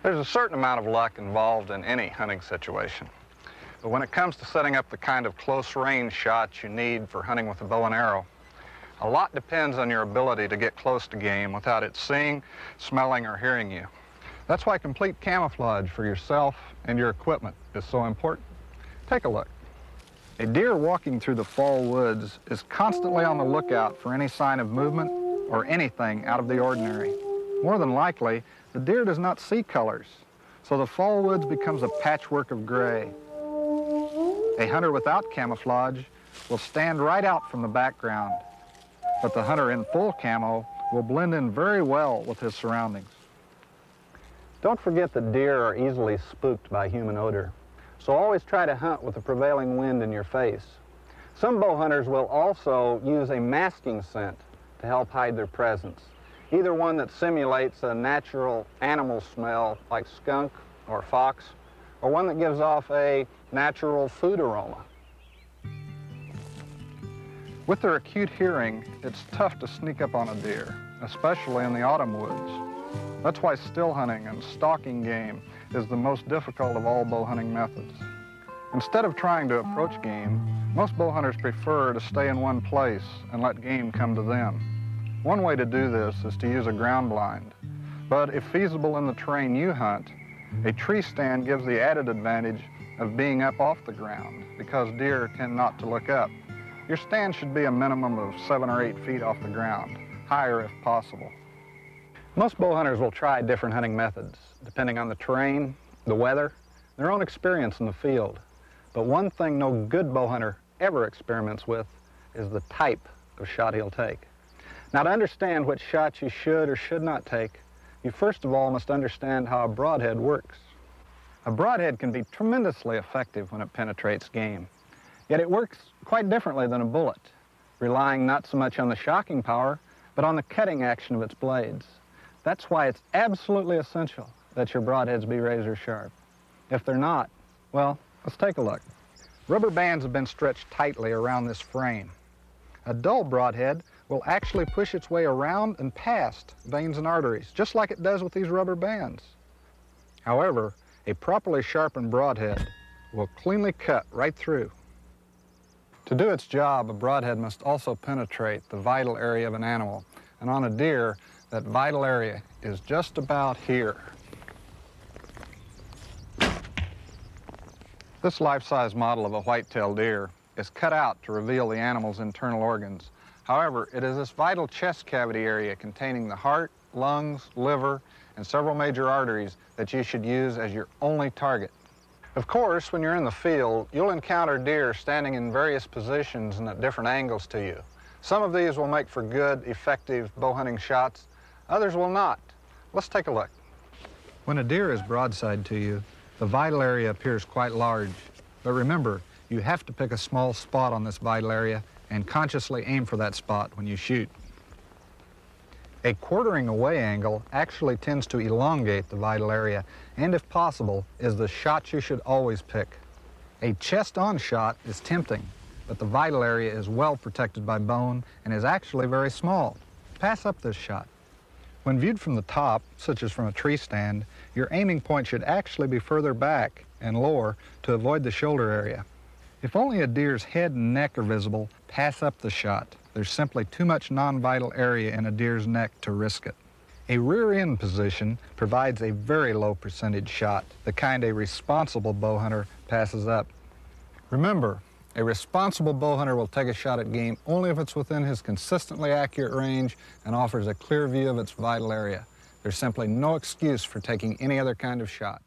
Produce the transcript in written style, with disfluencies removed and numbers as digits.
There's a certain amount of luck involved in any hunting situation. But when it comes to setting up the kind of close-range shots you need for hunting with a bow and arrow, a lot depends on your ability to get close to game without it seeing, smelling, or hearing you. That's why complete camouflage for yourself and your equipment is so important. Take a look. A deer walking through the fall woods is constantly on the lookout for any sign of movement or anything out of the ordinary. More than likely, the deer does not see colors, so the fall woods becomes a patchwork of gray. A hunter without camouflage will stand right out from the background, but the hunter in full camo will blend in very well with his surroundings. Don't forget that deer are easily spooked by human odor, so always try to hunt with the prevailing wind in your face. Some bow hunters will also use a masking scent to help hide their presence, either one that simulates a natural animal smell like skunk or fox, or one that gives off a natural food aroma. With their acute hearing, it's tough to sneak up on a deer, especially in the autumn woods. That's why still hunting and stalking game is the most difficult of all bow hunting methods. Instead of trying to approach game, most bow hunters prefer to stay in one place and let game come to them. One way to do this is to use a ground blind, but if feasible in the terrain you hunt, a tree stand gives the added advantage of being up off the ground because deer tend not to look up. Your stand should be a minimum of 7 or 8 feet off the ground, higher if possible. Most bow hunters will try different hunting methods, depending on the terrain, the weather, their own experience in the field. But one thing no good bow hunter ever experiments with is the type of shot he'll take. Now, to understand what shots you should or should not take, you first of all must understand how a broadhead works. A broadhead can be tremendously effective when it penetrates game, yet it works quite differently than a bullet, relying not so much on the shocking power, but on the cutting action of its blades. That's why it's absolutely essential that your broadheads be razor sharp. If they're not, well, let's take a look. Rubber bands have been stretched tightly around this frame. A dull broadhead will actually push its way around and past veins and arteries, just like it does with these rubber bands. However, a properly sharpened broadhead will cleanly cut right through. To do its job, a broadhead must also penetrate the vital area of an animal, and on a deer, that vital area is just about here. This life-size model of a white-tailed deer is cut out to reveal the animal's internal organs. However, it is this vital chest cavity area containing the heart, lungs, liver, and several major arteries that you should use as your only target. Of course, when you're in the field, you'll encounter deer standing in various positions and at different angles to you. Some of these will make for good, effective bow hunting shots. Others will not. Let's take a look. When a deer is broadside to you, the vital area appears quite large. But remember, you have to pick a small spot on this vital area and consciously aim for that spot when you shoot. A quartering away angle actually tends to elongate the vital area, and if possible, is the shot you should always pick. A chest-on shot is tempting, but the vital area is well protected by bone and is actually very small. Pass up this shot. When viewed from the top, such as from a tree stand, your aiming point should actually be further back and lower to avoid the shoulder area. If only a deer's head and neck are visible, pass up the shot. There's simply too much non-vital area in a deer's neck to risk it. A rear-end position provides a very low percentage shot, the kind a responsible bow hunter passes up. Remember, a responsible bow hunter will take a shot at game only if it's within his consistently accurate range and offers a clear view of its vital area. There's simply no excuse for taking any other kind of shot.